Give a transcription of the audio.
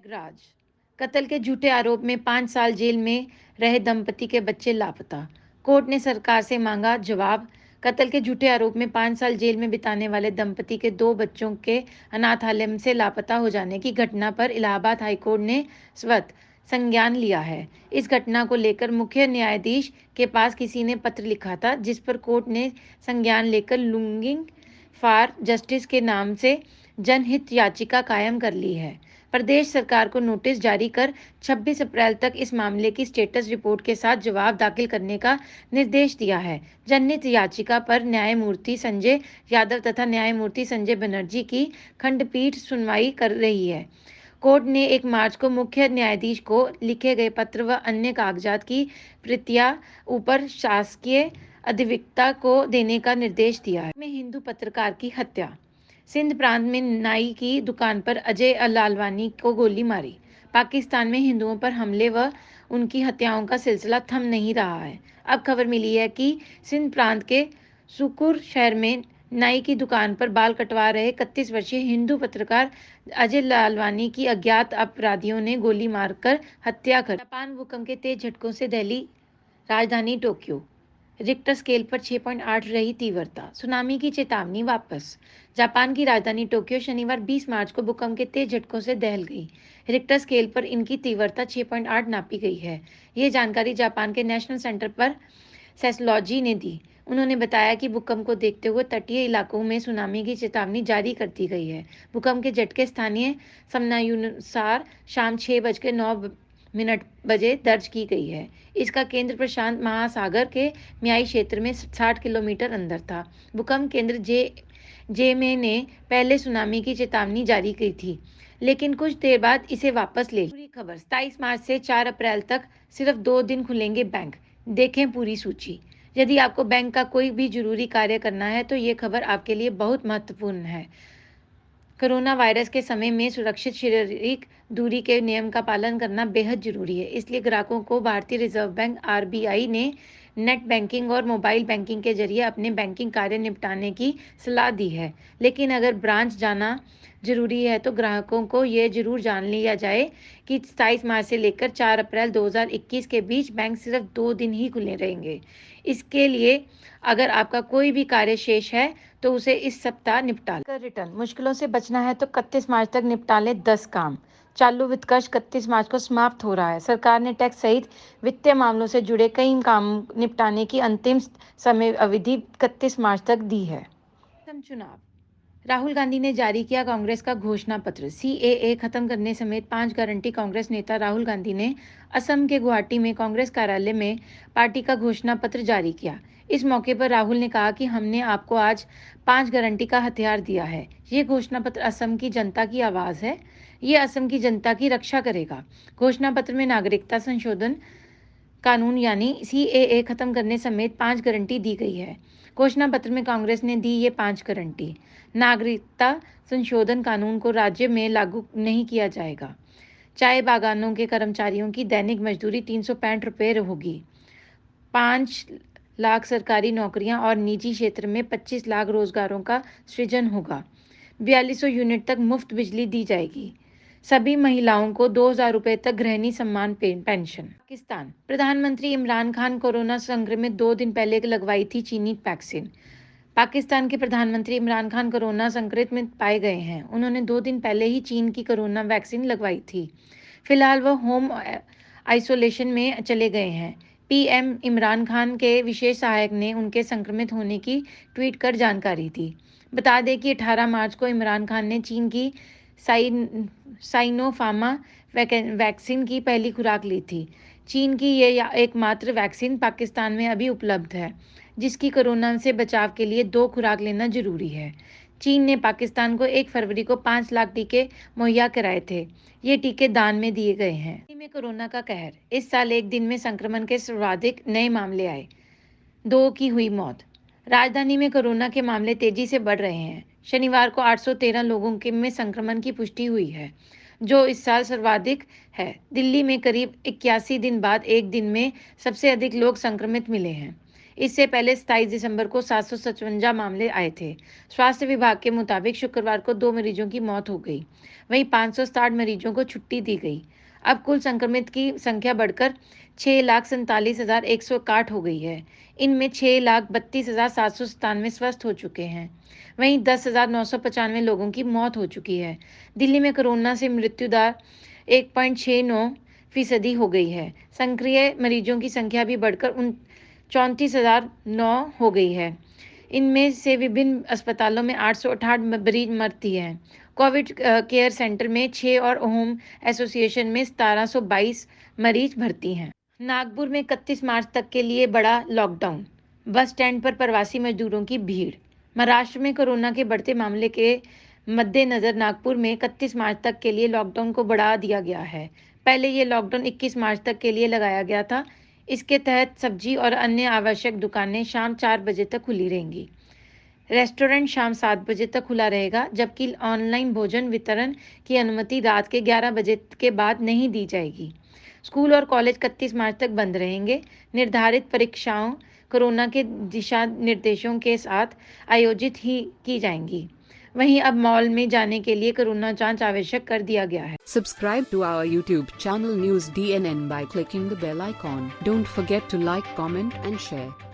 राज कत्ल के झूठे आरोप में 5 साल जेल में रहे दंपति के बच्चे लापता। कोर्ट ने सरकार से मांगा जवाब। कत्ल के झूठे आरोप में 5 साल जेल में बिताने वाले दंपति के 2 बच्चों के अनाथालय से लापता हो जाने की घटना पर इलाहाबाद हाईकोर्ट ने स्वतः संज्ञान लिया है। इस घटना को लेकर मुख्य न्यायाधीश के पास किसी ने पत्र लिखा था, जिस पर कोर्ट ने संज्ञान लेकर लुंगिंग फॉर जस्टिस के नाम से जनहित याचिका कायम कर ली है। प्रदेश सरकार को नोटिस जारी कर 26 अप्रैल तक इस मामले की स्टेटस रिपोर्ट के साथ जवाब दाखिल करने का निर्देश दिया है। जनहित याचिका पर न्यायमूर्ति संजय यादव तथा न्यायमूर्ति संजय बनर्जी की खंडपीठ सुनवाई कर रही है। कोर्ट ने 1 मार्च को मुख्य न्यायाधीश को लिखे गए पत्र व अन्य कागजात की प्रतियां ऊपर शासकीय अधिवक्ता को देने का निर्देश दिया है। में हिंदू पत्रकार की हत्या। सिंध प्रांत में नाई की दुकान पर अजय लालवानी को गोली मारी। पाकिस्तान में हिंदुओं पर हमले व उनकी हत्याओं का सिलसिला थम नहीं रहा है। अब खबर मिली है कि सिंध प्रांत के सुकुर शहर में नाई की दुकान पर बाल कटवा रहे 31 वर्षीय हिंदू पत्रकार अजय लालवानी की अज्ञात अपराधियों ने गोली मारकर हत्या कर। जापान भूकंप के तेज झटकों से दहली राजधानी टोक्यो। रिक्टर स्केल पर 6.8 रही तीव्रता। सुनामी की चेतावनी वापस। जापान की राजधानी टोक्यो शनिवार 20 मार्च को भूकंप के तेज झटकों से दहल गई। रिक्टर स्केल पर इनकी तीव्रता 6.8 नापी गई है। ये जानकारी जापान के नेशनल सेंटर पर सेस्लॉजी ने दी। उन्होंने बताया कि भूकंप को देखते हुए तटीय इलाकों में सुनामी की चेतावनी जारी कर दी गई है। भूकंप के झटके स्थानीय समयानुसार शाम 6:09 बजे दर्ज की गई है। इसका केंद्र प्रशांत महासागर के म्याई क्षेत्र में 60 किलोमीटर अंदर था। भूकंप केंद्र जे में ने पहले सुनामी की चेतावनी जारी की थी, लेकिन कुछ देर बाद इसे वापस ले ली। पूरी खबर। 27 मार्च से 4 अप्रैल तक सिर्फ 2 दिन खुलेंगे बैंक। देखें पूरी सूची। यदि आपको बैंक का कोई भी जरूरी कार्य करना है तो ये खबर आपके लिए बहुत महत्वपूर्ण है। कोरोना वायरस के समय में सुरक्षित शारीरिक दूरी के नियम का पालन करना बेहद जरूरी है। इसलिए ग्राहकों को भारतीय रिजर्व बैंक आरबीआई ने नेट बैंकिंग और मोबाइल बैंकिंग के जरिए अपने बैंकिंग कार्य निपटाने की सलाह दी है। लेकिन अगर ब्रांच जाना जरूरी है तो ग्राहकों को यह जरूर जान लिया जाए कि 27 मार्च से लेकर 4 अप्रैल 2021 के बीच बैंक सिर्फ 2 दिन ही खुले रहेंगे। इसके लिए अगर आपका कोई भी कार्य शेष है तो उसे इस सप्ताह निपटा लें। रिटर्न मुश्किलों से बचना है तो 31 मार्च तक निपटा लें 10 काम। चालू वित्त वर्ष 31 मार्च को समाप्त हो रहा है। सरकार ने टैक्स सहित वित्तीय मामलों से जुड़े कई काम निपटाने की अंतिम समय अवधि 31 मार्च तक दी है। चुनाव। राहुल गांधी ने जारी किया कांग्रेस का घोषणा पत्र। सीएए खत्म करने समेत 5 गारंटी। कांग्रेस नेता राहुल गांधी ने असम के गुवाहाटी में कांग्रेस कार्यालय में पार्टी का घोषणा पत्र जारी किया। इस मौके पर राहुल ने कहा कि हमने आपको आज 5 गारंटी का हथियार दिया है। ये घोषणा पत्र असम की जनता की आवाज है। ये असम की जनता की रक्षा करेगा। घोषणा पत्र में नागरिकता संशोधन कानून यानी सीएए खत्म करने समेत 5 गारंटी दी गई है। घोषणा पत्र में कांग्रेस ने दी ये 5 गारंटी। नागरिकता संशोधन कानून को राज्य में लागू नहीं किया जाएगा। चाय बागानों के कर्मचारियों की दैनिक मजदूरी 365 रुपये होगी। 5 लाख सरकारी नौकरियां और निजी क्षेत्र में 25 लाख रोजगारों का सृजन होगा। 4200 यूनिट तक मुफ्त बिजली दी जाएगी। सभी महिलाओं को 2000 रुपये तक गृहिणी सम्मान पेंशन। पाकिस्तान। प्रधानमंत्री इमरान खान कोरोना संक्रमित 2 दिन पहले लगवाई थी चीनी वैक्सीन। पाकिस्तान के प्रधानमंत्री इमरान खान कोरोना संक्रमित पाए गए हैं। उन्होंने 2 दिन पहले ही चीन की कोरोना वैक्सीन लगवाई थी। फिलहाल वह होम आइसोलेशन में चले गए हैं। पीएम इमरान खान के विशेष सहायक ने उनके संक्रमित होने की ट्वीट कर जानकारी दी। बता दें कि 18 मार्च को इमरान खान ने चीन की साइनोफार्मा वैक्सीन की पहली खुराक ली थी। चीन की ये एकमात्र वैक्सीन पाकिस्तान में अभी उपलब्ध है, जिसकी कोरोना से बचाव के लिए 2 खुराक लेना जरूरी है। चीन ने पाकिस्तान को 1 फरवरी को 5 लाख टीके मुहैया कराए थे। ये टीके दान में दिए गए हैं। दिल्ली में कोरोना का कहर। इस साल एक दिन में संक्रमण के सर्वाधिक नए मामले आए। 2 की हुई मौत। राजधानी में कोरोना के मामले तेजी से बढ़ रहे हैं। शनिवार को 813 लोगों के में संक्रमण की पुष्टि हुई है, जो इस साल सर्वाधिक है। दिल्ली में करीब 81 दिन बाद एक दिन में सबसे अधिक लोग संक्रमित मिले हैं। इससे पहले 27 दिसंबर को 757 मामले आए थे। स्वास्थ्य विभाग के मुताबिक शुक्रवार को 2 मरीजों की मौत हो गई, वहीं 560 मरीजों को छुट्टी दी गई। अब कुल संक्रमित की संख्या बढ़कर 6,47,161 हो गई है। इनमें 6,32,797 स्वस्थ हो चुके हैं। वहीं 10,995 लोगों की मौत हो चुकी है। दिल्ली में कोरोना से मृत्यु दर 1.69% हो गई है। सक्रिय मरीजों की संख्या भी बढ़कर 34,009 हो गई है। इनमें से विभिन्न अस्पतालों में 868 मरीज मरती हैं। कोविड केयर सेंटर में 6 और होम एसोसिएशन में 1722 मरीज भर्ती हैं। नागपुर में 31 मार्च तक के लिए बड़ा लॉकडाउन, बस स्टैंड पर प्रवासी मजदूरों की भीड़। महाराष्ट्र में कोरोना के बढ़ते मामले के मद्देनजर नागपुर में 31 मार्च तक के लिए लॉकडाउन को बढ़ा दिया गया है। पहले ये लॉकडाउन 21 मार्च तक के लिए लगाया गया था। इसके तहत सब्जी और अन्य आवश्यक दुकानें शाम 4 बजे तक खुली रहेंगी। रेस्टोरेंट शाम 7 बजे तक खुला रहेगा, जबकि ऑनलाइन भोजन वितरण की अनुमति रात के 11 बजे के बाद नहीं दी जाएगी। स्कूल और कॉलेज 31 मार्च तक बंद रहेंगे। निर्धारित परीक्षाओं कोरोना के दिशा निर्देशों के साथ आयोजित ही की जाएंगी। वहीं अब मॉल में जाने के लिए कोरोना जांच आवश्यक कर दिया गया है। Subscribe to our YouTube channel News DNN by clicking the bell icon. Don't forget to like, comment and share.